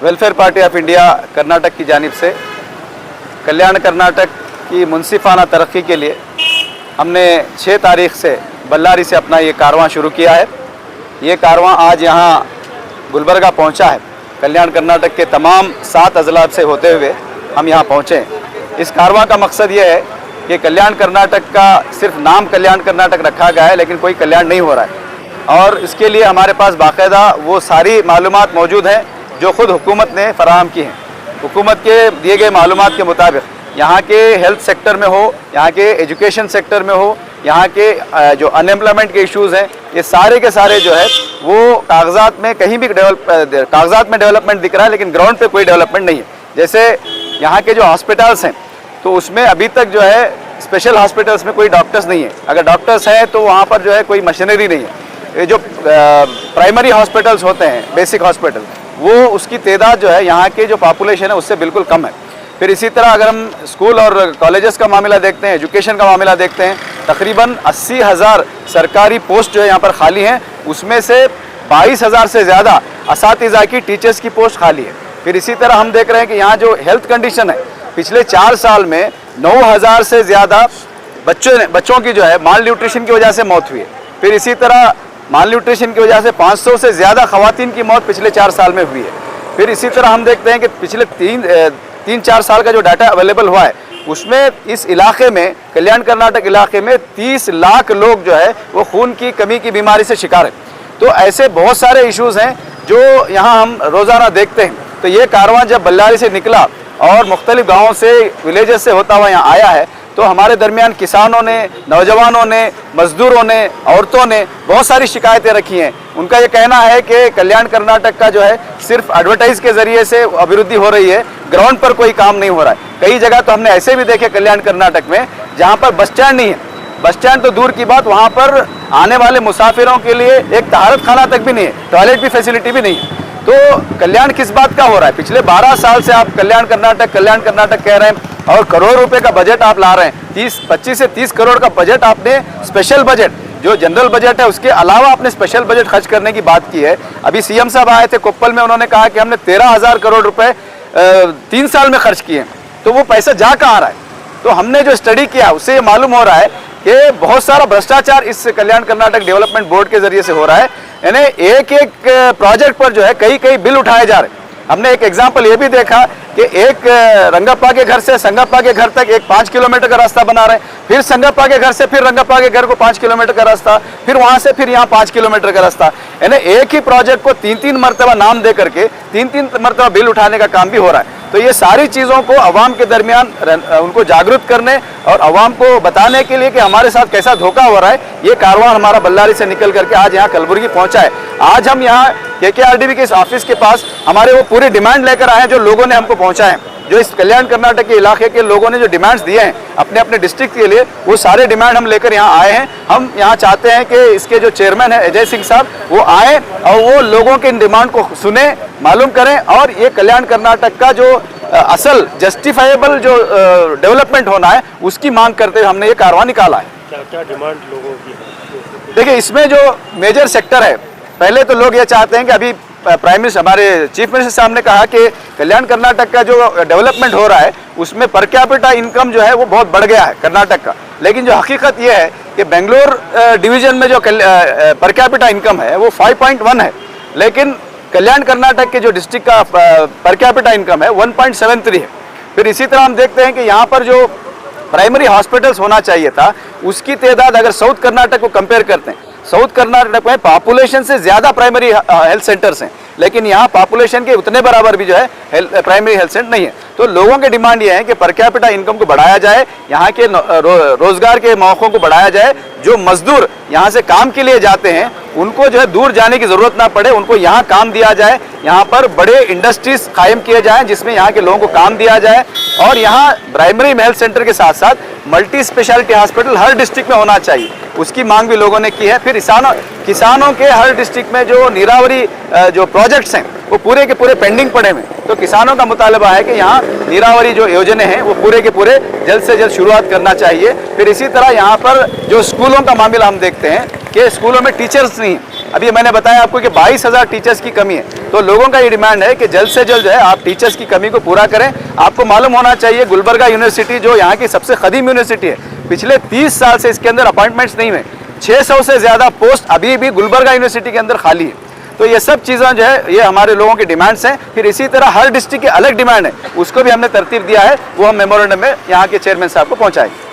Welfare party of India Karnataka की जानिब से कल्याण कर्नाटक की मुनसिफाना तरक्की के लिए हमने 6 तारीख से बल्लारी से अपना ये कारवां शुरू किया है। ये कारवां आज यहाँ गुलबर्गा पहुँचा है। कल्याण कर्नाटक के तमाम 7 अजला से होते हुए हम यहाँ पहुँचे हैं। इस कारवां का मकसद ये है कि कल्याण कर्नाटक का सिर्फ नाम कल्याण कर्नाटक रखा गया है, लेकिन कोई कल्याण नहीं हो रहा है। और इसके लिए हमारे पास बाकायदा वो सारी मालूमात मौजूद हैं जो ख़ुद हुकूमत ने फराहम की हैं। हुकूमत के दिए गए मालूमात के मुताबिक यहाँ के हेल्थ सेक्टर में हो, यहाँ के एजुकेशन सेक्टर में हो, यहाँ के जो अनएम्प्लॉयमेंट के इश्यूज़ हैं, ये सारे के सारे जो है वो कागजात में कहीं भी कागजात में डेवलपमेंट दिख रहा है, लेकिन ग्राउंड पे कोई डेवलपमेंट नहीं है। जैसे यहाँ के जो हॉस्पिटल्स हैं तो उसमें अभी तक जो है स्पेशल हॉस्पिटल्स में कोई डॉक्टर्स नहीं है। अगर डॉक्टर्स हैं तो वहाँ पर जो है कोई मशीनरी नहीं है। ये जो प्राइमरी हॉस्पिटल्स होते हैं, बेसिक हॉस्पिटल, वो उसकी तादाद जो है यहाँ के जो पॉपुलेशन है उससे बिल्कुल कम है। फिर इसी तरह अगर हम स्कूल और कॉलेजेस का मामला देखते हैं, एजुकेशन का मामला देखते हैं, तकरीबन 80,000 सरकारी पोस्ट जो है यहाँ पर खाली हैं। उसमें से 22,000 से ज़्यादा असातिज़ा की टीचर्स की पोस्ट खाली है। फिर इसी तरह हम देख रहे हैं कि यहाँ जो हेल्थ कंडीशन है, पिछले 4 साल में 9,000 से ज़्यादा बच्चों की जो है माल न्यूट्रिशन की वजह से मौत हुई है। फिर इसी तरह माल न्यूट्रिशन की वजह से 500 से ज़्यादा ख़वातीन की मौत पिछले 4 साल में हुई है। फिर इसी तरह हम देखते हैं कि पिछले 3-4 साल का जो डाटा अवेलेबल हुआ है उसमें इस इलाके में, कल्याण कर्नाटक इलाके में 30 लाख लोग जो है वो खून की कमी की बीमारी से शिकार है। तो ऐसे बहुत सारे इश्यूज़ हैं जो यहाँ हम रोज़ाना देखते हैं। तो ये कारवां जब बल्लारी से निकला और मुख्तलिफ गाँवों से, विलेजेस से होता हुआ यहाँ आया है, तो हमारे दरमियान किसानों ने, नौजवानों ने, मजदूरों ने, औरतों ने बहुत सारी शिकायतें रखी हैं। उनका ये कहना है कि कल्याण कर्नाटक का जो है सिर्फ एडवर्टाइज के ज़रिए से अभिवृद्धि हो रही है, ग्राउंड पर कोई काम नहीं हो रहा है। कई जगह तो हमने ऐसे भी देखे कल्याण कर्नाटक में जहाँ पर बस स्टैंड नहीं है। बस स्टैंड तो दूर की बात, वहाँ पर आने वाले मुसाफिरों के लिए एक तहारत खाना तक भी नहीं है, टॉयलेट की फैसिलिटी भी नहीं है। तो कल्याण किस बात का हो रहा है? पिछले 12 साल से आप कल्याण कर्नाटक कह रहे हैं और करोड़ रुपए का बजट आप ला रहे हैं। 25 से 30 करोड़ का बजट आपने, स्पेशल बजट जो जनरल बजट है उसके अलावा आपने स्पेशल बजट खर्च करने की बात की है। अभी सीएम साहब आए थे कोप्पल में, उन्होंने कहा कि हमने 13,000 करोड़ रुपए 3 साल में खर्च किए। तो वो पैसा जा कहाँ रहा है? तो हमने जो स्टडी किया उससे ये मालूम हो रहा है कि बहुत सारा भ्रष्टाचार इस कल्याण कर्नाटक डेवलपमेंट बोर्ड के जरिए से हो रहा है। यानी एक प्रोजेक्ट पर जो है कई बिल उठाए जा रहे हैं। हमने एक एग्जाम्पल ये भी देखा कि एक रंगप्पा के घर से संगप्पा के घर तक एक 5 किलोमीटर का रास्ता बना रहे हैं, फिर संगप्पा के घर से फिर रंगप्पा के घर को 5 किलोमीटर का रास्ता, फिर वहां से फिर यहाँ 5 किलोमीटर का रास्ता। यानी एक ही प्रोजेक्ट को 3-3 मरतबा नाम दे करके 3-3 मरतबा बिल उठाने का काम भी हो रहा है। तो ये सारी चीज़ों को अवाम के दरमियान उनको जागरूक करने और अवाम को बताने के लिए कि हमारे साथ कैसा धोखा हो रहा है, ये कारवां हमारा बल्लारी से निकल करके आज यहाँ कलबुर्गी पहुँचा है। आज हम यहाँ KKRDB के इस ऑफिस के पास हमारे वो पूरी डिमांड लेकर आए हैं जो लोगों ने हमको पहुँचाए हैं। जो इस कल्याण कर्नाटक के इलाके के लोगों ने जो डिमांड्स दिए हैं अपने अपने डिस्ट्रिक्ट के लिए, वो सारे डिमांड हम लेकर यहाँ आए हैं। हम यहाँ चाहते हैं कि इसके जो चेयरमैन है अजय सिंह साहब, वो आए और वो लोगों के इन डिमांड को सुने, मालूम करें और ये कल्याण कर्नाटक का जो असल जस्टिफाइबल जो डेवलपमेंट होना है उसकी मांग करते हुए हमने ये कारवां निकाला है। क्या डिमांड लोगों की है? देखिए, इसमें जो मेजर सेक्टर है, पहले तो लोग ये चाहते हैं कि अभी प्राइम मिनिस्टर, हमारे चीफ मिनिस्टर साहब ने कहा कि कल्याण कर्नाटक का जो डेवलपमेंट हो रहा है उसमें पर कैपिटा इनकम जो है वो बहुत बढ़ गया है कर्नाटक का। लेकिन जो हकीकत ये है कि बेंगलोर डिवीजन में जो पर कैपिटा इनकम है वो 5.1 है, लेकिन कल्याण कर्नाटक के जो डिस्ट्रिक्ट का पर कैपिटा इनकम है 1.73 है। फिर इसी तरह हम देखते हैं कि यहाँ पर जो प्राइमरी हॉस्पिटल्स होना चाहिए था उसकी तादाद अगर साउथ कर्नाटक को कंपेयर करते हैं, साउथ कर्नाटक में पॉपुलेशन से ज़्यादा प्राइमरी हेल्थ सेंटर्स हैं, लेकिन यहाँ पॉपुलेशन के उतने बराबर भी जो है प्राइमरी हेल्थ सेंटर नहीं है। तो लोगों की डिमांड ये है कि पर कैपिटा इनकम को बढ़ाया जाए, यहाँ के रोजगार के मौक़ों को बढ़ाया जाए। जो मजदूर यहाँ से काम के लिए जाते हैं उनको जो है दूर जाने की ज़रूरत ना पड़े, उनको यहाँ काम दिया जाए। यहाँ पर बड़े इंडस्ट्रीज कायम किए जाएँ जिसमें यहाँ के लोगों को काम दिया जाए और यहाँ प्राइमरी हेल्थ सेंटर के साथ साथ मल्टी स्पेशलिटी हॉस्पिटल हर डिस्ट्रिक्ट में होना चाहिए, उसकी मांग भी लोगों ने की है। फिर किसानों के हर डिस्ट्रिक्ट में जो नीरावरी जो प्रोजेक्ट्स हैं वो पूरे के पूरे पेंडिंग पड़े हुए, तो किसानों का मुतालबा है कि यहाँ नीरावरी जो योजनाएं हैं वो पूरे के पूरे जल्द से जल्द शुरुआत करना चाहिए। फिर इसी तरह यहाँ पर जो स्कूलों का मामला हम देखते हैं कि स्कूलों में टीचर्स नहीं है। अभी मैंने बताया आपको कि 22,000 टीचर्स की कमी है। तो तो लोगों का ये डिमांड है कि जल्द से जल्द जो है आप टीचर्स की कमी को पूरा करें। आपको मालूम होना चाहिए गुलबर्गा यूनिवर्सिटी जो यहाँ की सबसे कदीम यूनिवर्सिटी है, पिछले 30 साल से इसके अंदर अपॉइंटमेंट्स नहीं हुए, 600 से ज़्यादा पोस्ट अभी भी गुलबर्गा यूनिवर्सिटी के अंदर खाली है। तो ये सब चीज़ें जो है ये हमारे लोगों की डिमांड्स हैं। फिर इसी तरह हर डिस्ट्रिक्ट की अलग डिमांड है, उसको भी हमने तरतीब दिया है, वो हम मेमोरेंडम में यहाँ के चेयरमैन साहब को पहुँचाएंगे।